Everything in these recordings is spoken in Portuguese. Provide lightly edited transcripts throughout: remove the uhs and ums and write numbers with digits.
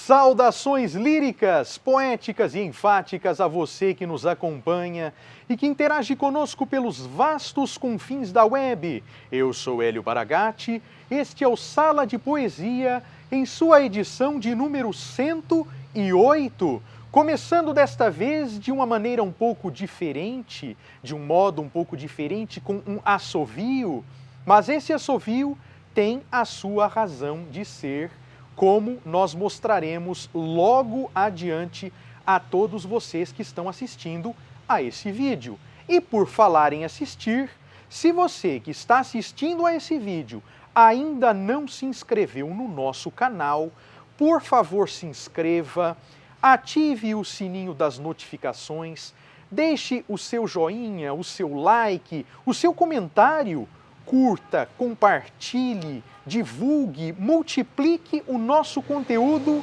Saudações líricas, poéticas e enfáticas a você que nos acompanha e que interage conosco pelos vastos confins da web. Eu sou Hélio Baragatti, este é o Sala de Poesia em sua edição de número 108. Começando desta vez de uma maneira um pouco diferente, de um modo um pouco diferente, com um assovio, mas esse assovio tem a sua razão de ser, como nós mostraremos logo adiante a todos vocês que estão assistindo a esse vídeo. E por falar em assistir, se você que está assistindo a esse vídeo ainda não se inscreveu no nosso canal, por favor se inscreva, ative o sininho das notificações, deixe o seu joinha, o seu like, o seu comentário, curta, compartilhe, divulgue, multiplique o nosso conteúdo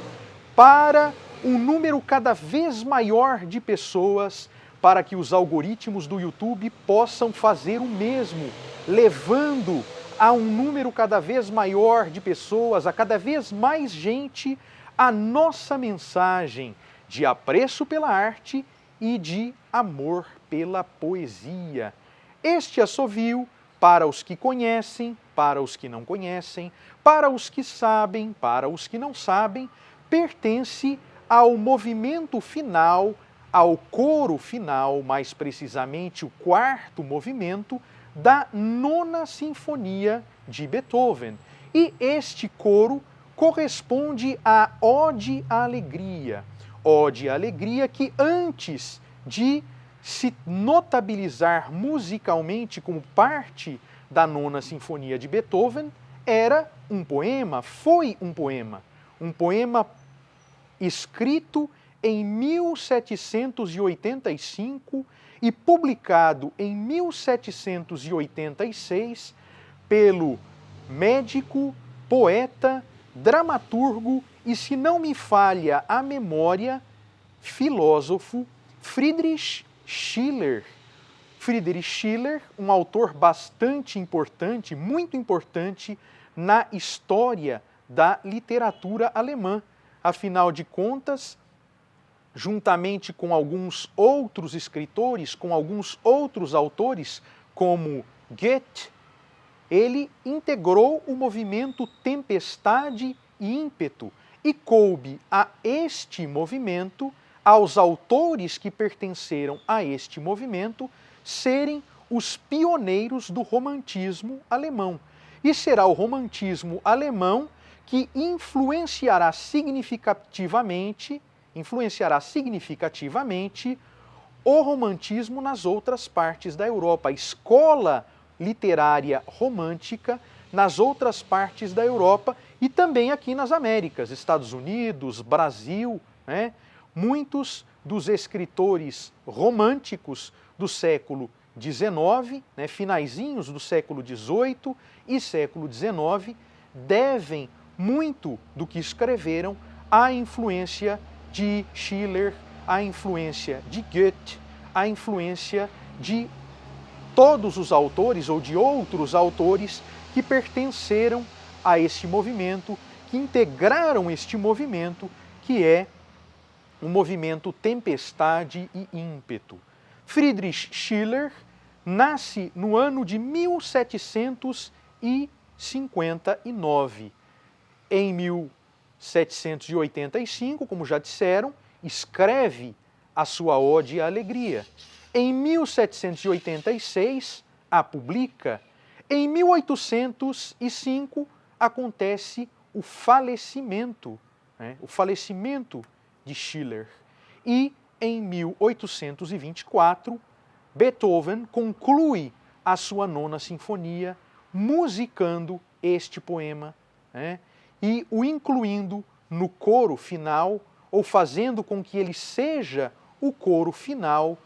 para um número cada vez maior de pessoas, para que os algoritmos do YouTube possam fazer o mesmo, levando a um número cada vez maior de pessoas, a cada vez mais gente, a nossa mensagem de apreço pela arte e de amor pela poesia. Este assovio, para os que conhecem, para os que não conhecem, para os que sabem, para os que não sabem, pertence ao movimento final, ao coro final, mais precisamente o quarto movimento da Nona Sinfonia de Beethoven. E este coro corresponde à Ode à Alegria. Ode à Alegria que antes de se notabilizar musicalmente como parte da Nona Sinfonia de Beethoven, era um poema, foi um poema escrito em 1785 e publicado em 1786 pelo médico, poeta, dramaturgo e, se não me falha a memória, filósofo Friedrich Schiller. Friedrich Schiller, um autor bastante importante, muito importante na história da literatura alemã. Afinal de contas, juntamente com alguns outros escritores, com alguns outros autores, como Goethe, ele integrou o movimento Tempestade e Ímpeto e coube a este movimento, aos autores que pertenceram a este movimento, serem os pioneiros do romantismo alemão. E será o romantismo alemão que influenciará significativamente o romantismo nas outras partes da Europa. A escola literária romântica nas outras partes da Europa e também aqui nas Américas, Estados Unidos, Brasil, né? Muitos dos escritores românticos do século XIX, né, finaizinhos do século XVIII e século XIX, devem muito do que escreveram à influência de Schiller, à influência de Goethe, à influência de todos os autores ou de outros autores que pertenceram a este movimento, que integraram este movimento, que é o movimento Tempestade e Ímpeto. Friedrich Schiller nasce no ano de 1759. Em 1785, como já disseram, escreve a sua Ode à Alegria. Em 1786, a publica. Em 1805, acontece o falecimento de Schiller. E em 1824, Beethoven conclui a sua Nona Sinfonia musicando este poema, né, e o incluindo no coro final, ou fazendo com que ele seja o coro final,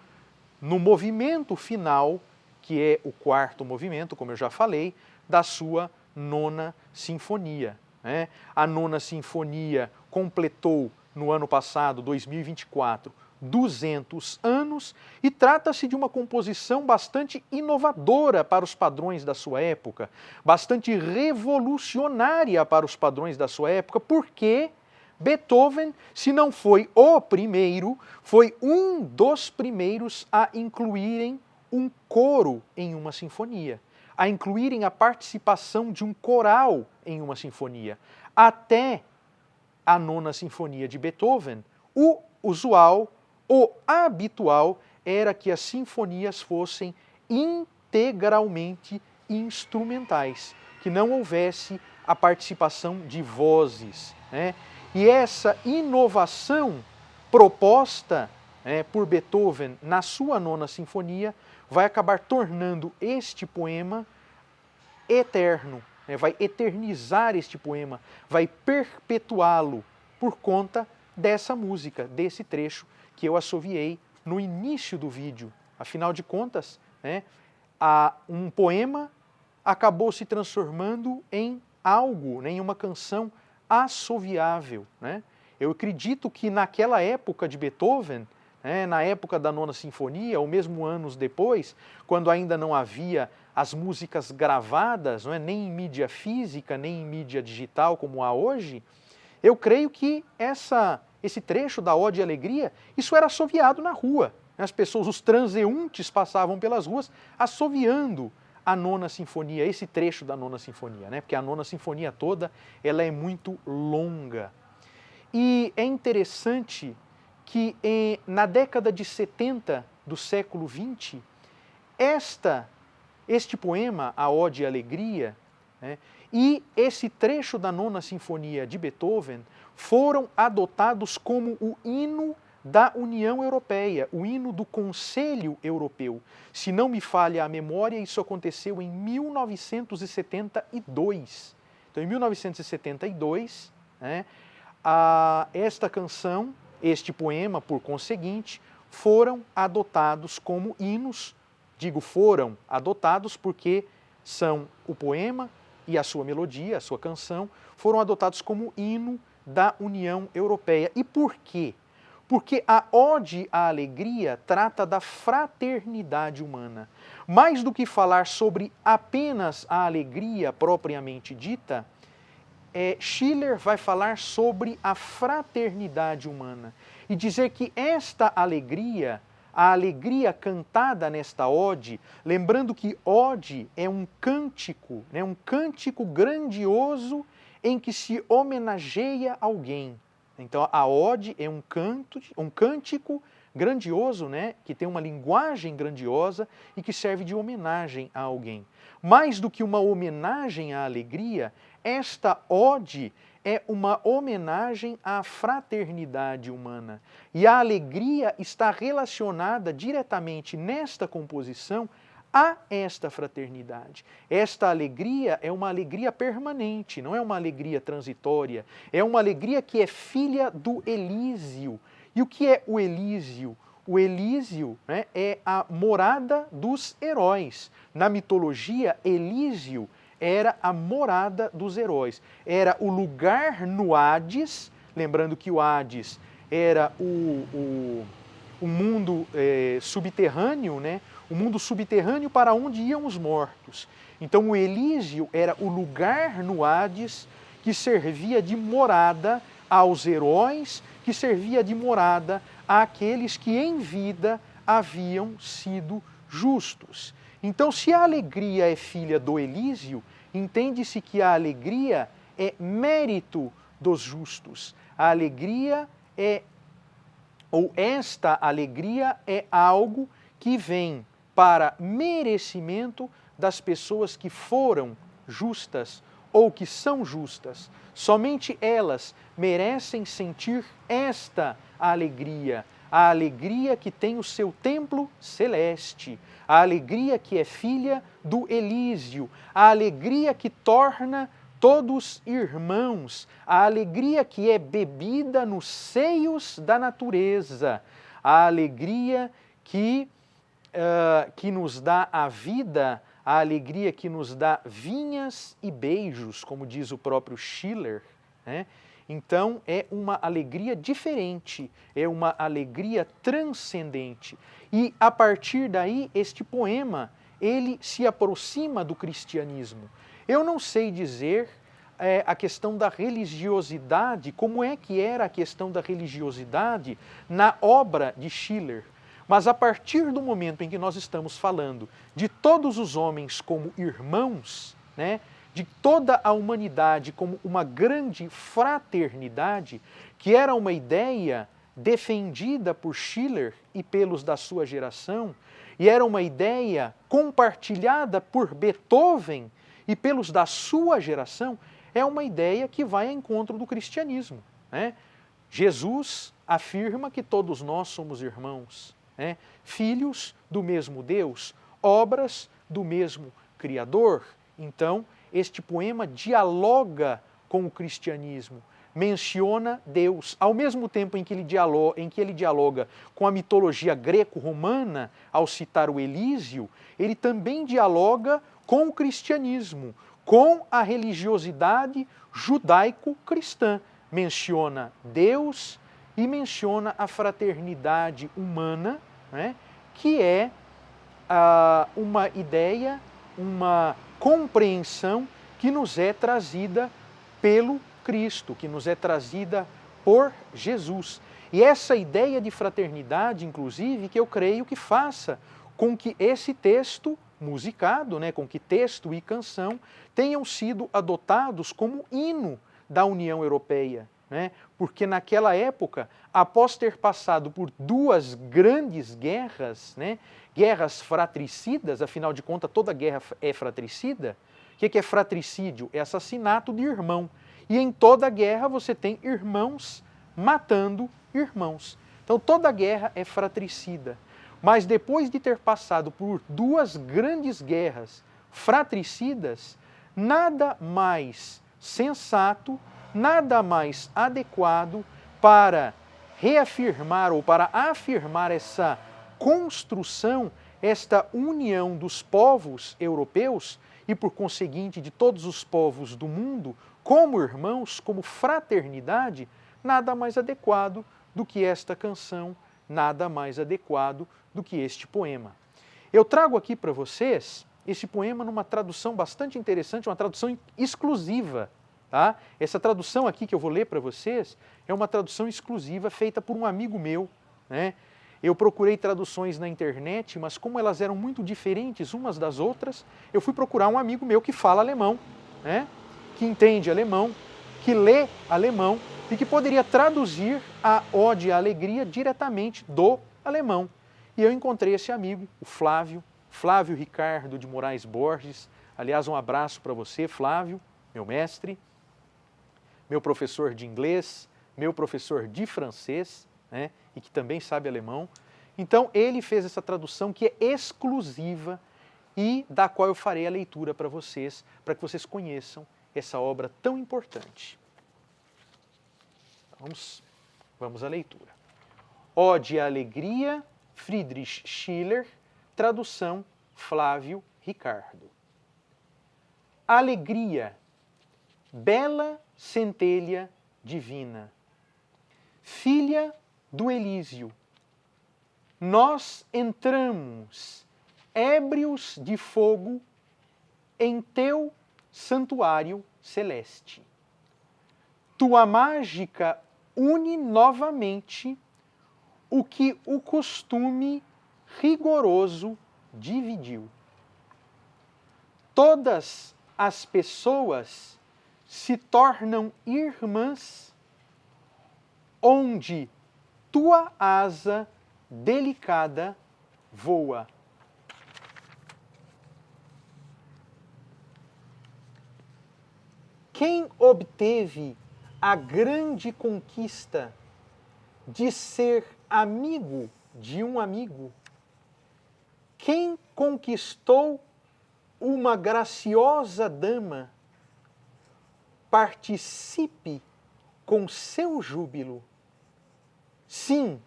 no movimento final, que é o quarto movimento, como eu já falei, da sua Nona Sinfonia. Né? A Nona Sinfonia completou no ano passado, 2024, 200 anos, e trata-se de uma composição bastante inovadora para os padrões da sua época, bastante revolucionária para os padrões da sua época, porque Beethoven, se não foi o primeiro, foi um dos primeiros a incluírem um coro em uma sinfonia, a incluírem a participação de um coral em uma sinfonia. Até a nona sinfonia de Beethoven, o usual, o habitual, era que as sinfonias fossem integralmente instrumentais, que não houvesse a participação de vozes, né? E essa inovação proposta por Beethoven na sua nona sinfonia vai acabar tornando este poema eterno, né? Vai eternizar este poema, vai perpetuá-lo por conta dessa música, desse trecho que eu assoviei no início do vídeo. Afinal de contas, né, um poema acabou se transformando em algo, né, em uma canção assoviável, né? Eu acredito que naquela época de Beethoven, né, na época da nona sinfonia, ou mesmo anos depois, quando ainda não havia as músicas gravadas, não é, nem em mídia física, nem em mídia digital como há hoje, eu creio que esse trecho da Ode à Alegria, isso era assoviado na rua. As pessoas, os transeuntes passavam pelas ruas assoviando a nona sinfonia, esse trecho da nona sinfonia, né? Porque a nona sinfonia toda, ela é muito longa. E é interessante que na década de 70 do século XX, este poema, a Ode à Alegria, né, e esse trecho da nona sinfonia de Beethoven foram adotados como o hino da União Europeia, o hino do Conselho Europeu. Se não me falha a memória, isso aconteceu em 1972. Então, em 1972, né, esta canção, este poema, por conseguinte, foram adotados como hinos. Digo foram adotados porque são o poema e a sua melodia, a sua canção, foram adotados como hino da União Europeia. E por quê? Porque a Ode à Alegria trata da fraternidade humana. Mais do que falar sobre apenas a alegria propriamente dita, Schiller vai falar sobre a fraternidade humana e dizer que esta alegria, a alegria cantada nesta ode, lembrando que ode é um cântico, né, um cântico grandioso em que se homenageia alguém. Então a ode é um cântico grandioso, né, que tem uma linguagem grandiosa e que serve de homenagem a alguém. Mais do que uma homenagem à alegria, esta ode é uma homenagem à fraternidade humana. E a alegria está relacionada diretamente nesta composição a esta fraternidade. Esta alegria é uma alegria permanente, não é uma alegria transitória. É uma alegria que é filha do Elísio. E o que é o Elísio? O Elísio, né, é a morada dos heróis. Na mitologia, Elísio era a morada dos heróis. Era o lugar no Hades, lembrando que o Hades era o mundo subterrâneo, né? O mundo subterrâneo para onde iam os mortos. Então o Elísio era o lugar no Hades que servia de morada aos heróis, que servia de morada àqueles que em vida haviam sido justos. Então, se a alegria é filha do Elísio, entende-se que a alegria é mérito dos justos. A alegria esta alegria é algo que vem para merecimento das pessoas que foram justas ou que são justas. Somente elas merecem sentir esta alegria, a alegria que tem o seu templo celeste, a alegria que é filha do Elísio, a alegria que torna todos irmãos, a alegria que é bebida nos seios da natureza, a alegria que nos dá a vida, a alegria que nos dá vinhas e beijos, como diz o próprio Schiller, né? Então é uma alegria diferente, é uma alegria transcendente. E a partir daí, este poema, ele se aproxima do cristianismo. Eu não sei dizer a questão da religiosidade, como é que era a questão da religiosidade na obra de Schiller. Mas a partir do momento em que nós estamos falando de todos os homens como irmãos, né, de toda a humanidade como uma grande fraternidade, que era uma ideia defendida por Schiller e pelos da sua geração, e era uma ideia compartilhada por Beethoven e pelos da sua geração, é uma ideia que vai ao encontro do cristianismo, né? Jesus afirma que todos nós somos irmãos, né? Filhos do mesmo Deus, obras do mesmo Criador. Então, este poema dialoga com o cristianismo, menciona Deus, ao mesmo tempo em que ele dialoga com a mitologia greco-romana, ao citar o Elísio, ele também dialoga com o cristianismo, com a religiosidade judaico-cristã. Menciona Deus e menciona a fraternidade humana, né, que é uma ideia, uma compreensão que nos é trazida pelo Cristo, que nos é trazida por Jesus. E essa ideia de fraternidade, inclusive, que eu creio que faça com que esse texto musicado, né, com que texto e canção tenham sido adotados como hino da União Europeia, né? Porque naquela época, após ter passado por duas grandes guerras, né, guerras fratricidas, afinal de contas toda guerra é fratricida. O que é fratricídio? É assassinato de irmão. E em toda guerra você tem irmãos matando irmãos. Então toda guerra é fratricida. Mas depois de ter passado por duas grandes guerras fratricidas, nada mais sensato, nada mais adequado para reafirmar ou para afirmar essa construção, esta união dos povos europeus e, por conseguinte, de todos os povos do mundo, como irmãos, como fraternidade, nada mais adequado do que esta canção, nada mais adequado do que este poema. Eu trago aqui para vocês esse poema numa tradução bastante interessante, uma tradução exclusiva. Tá? Essa tradução aqui que eu vou ler para vocês é uma tradução exclusiva feita por um amigo meu, né? Eu procurei traduções na internet, mas como elas eram muito diferentes umas das outras, eu fui procurar um amigo meu que fala alemão, né? Que entende alemão, que lê alemão e que poderia traduzir a Ode à Alegria diretamente do alemão. E eu encontrei esse amigo, o Flávio Ricardo de Moraes Borges. Aliás, um abraço para você, Flávio, meu mestre, meu professor de inglês, meu professor de francês, né, e que também sabe alemão. Então, ele fez essa tradução que é exclusiva e da qual eu farei a leitura para que vocês conheçam essa obra tão importante. Vamos à leitura. Ode à Alegria, Friedrich Schiller, tradução Flávio Ricardo. Alegria, bela centelha divina, filha do Elísio, nós entramos, ébrios de fogo, em teu santuário celeste. Tua mágica une novamente o que o costume rigoroso dividiu. Todas as pessoas se tornam irmãs onde tua asa delicada voa. Quem obteve a grande conquista de ser amigo de um amigo? Quem conquistou uma graciosa dama? Participe com seu júbilo. Sim,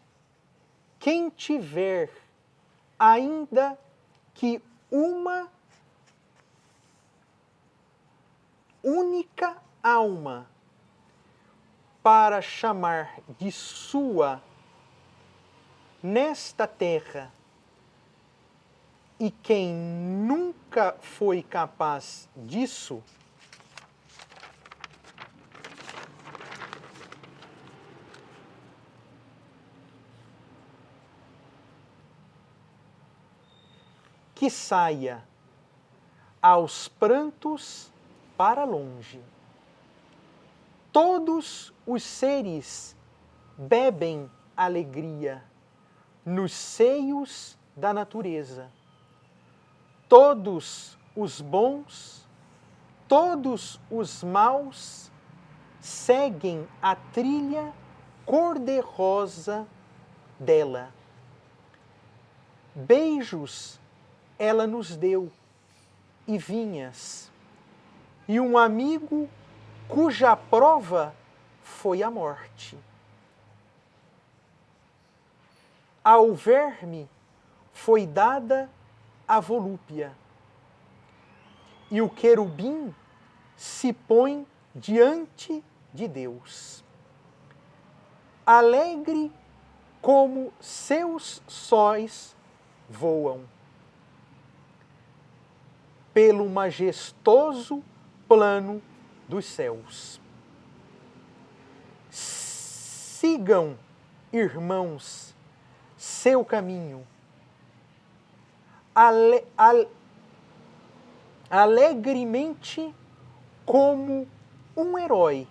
quem tiver ainda que uma única alma para chamar de sua nesta terra, e quem nunca foi capaz disso, que saia aos prantos para longe. Todos os seres bebem alegria nos seios da natureza. Todos os bons, todos os maus seguem a trilha cor-de-rosa dela. Beijos ela nos deu e vinhas, e um amigo cuja prova foi a morte. Ao verme foi dada a volúpia, e o querubim se põe diante de Deus. Alegre como seus sóis voam pelo majestoso plano dos céus. Sigam, irmãos, seu caminho. Alegremente como um herói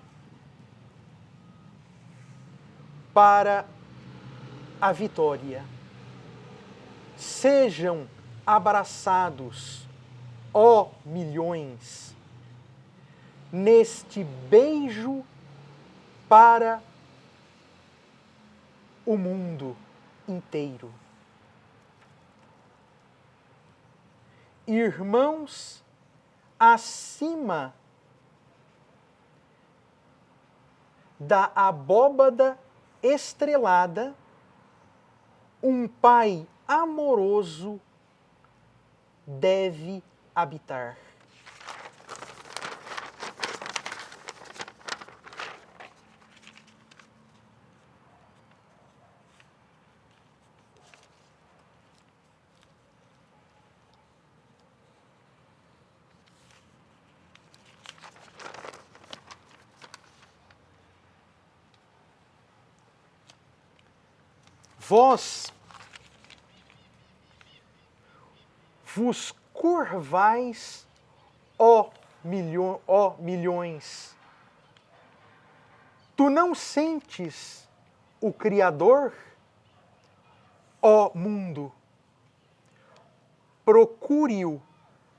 para a vitória. Sejam abraçados, ó milhões, neste beijo para o mundo inteiro. Irmãos, acima da abóbada estrelada, um Pai amoroso deve habitar. Vós vos curvais, ó milhões. Tu não sentes o Criador, ó mundo? Procure-o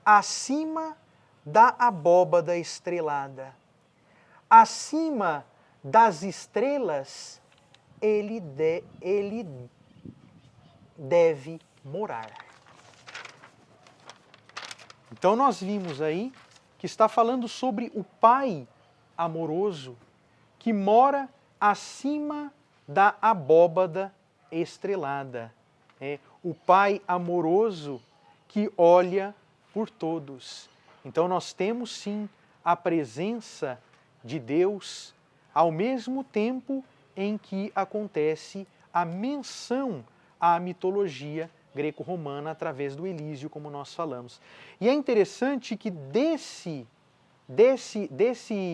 acima da abóbada estrelada. Acima das estrelas, ele deve morar. Então nós vimos aí que está falando sobre o Pai amoroso que mora acima da abóbada estrelada. É o Pai amoroso que olha por todos. Então nós temos sim a presença de Deus ao mesmo tempo em que acontece a menção à mitologia greco-romana através do Elísio, como nós falamos. E é interessante que desse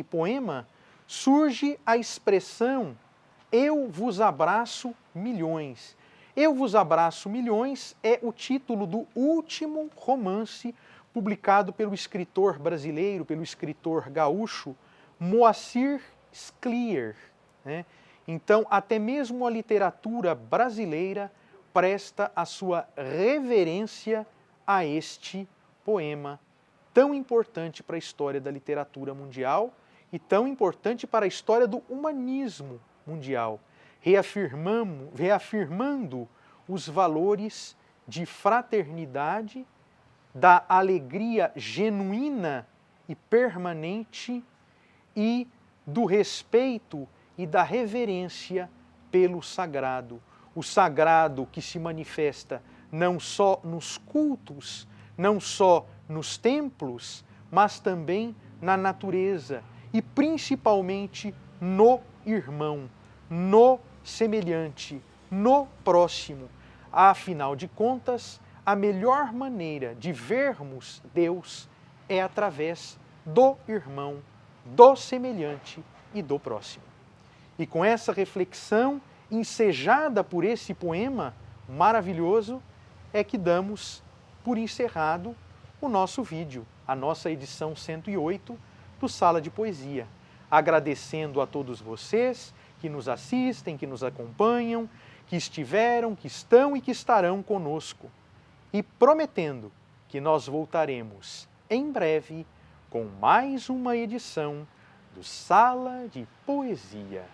poema surge a expressão "Eu vos abraço milhões". "Eu vos abraço milhões" é o título do último romance publicado pelo escritor brasileiro, pelo escritor gaúcho, Moacir Scliar, né? Então, até mesmo a literatura brasileira presta a sua reverência a este poema tão importante para a história da literatura mundial e tão importante para a história do humanismo mundial, reafirmando os valores de fraternidade, da alegria genuína e permanente e do respeito e da reverência pelo sagrado. O sagrado que se manifesta não só nos cultos, não só nos templos, mas também na natureza e principalmente no irmão, no semelhante, no próximo. Afinal de contas, a melhor maneira de vermos Deus é através do irmão, do semelhante e do próximo. E com essa reflexão ensejada por esse poema maravilhoso, é que damos por encerrado o nosso vídeo, a nossa edição 108 do Sala de Poesia. Agradecendo a todos vocês que nos assistem, que nos acompanham, que estiveram, que estão e que estarão conosco. E prometendo que nós voltaremos em breve com mais uma edição do Sala de Poesia.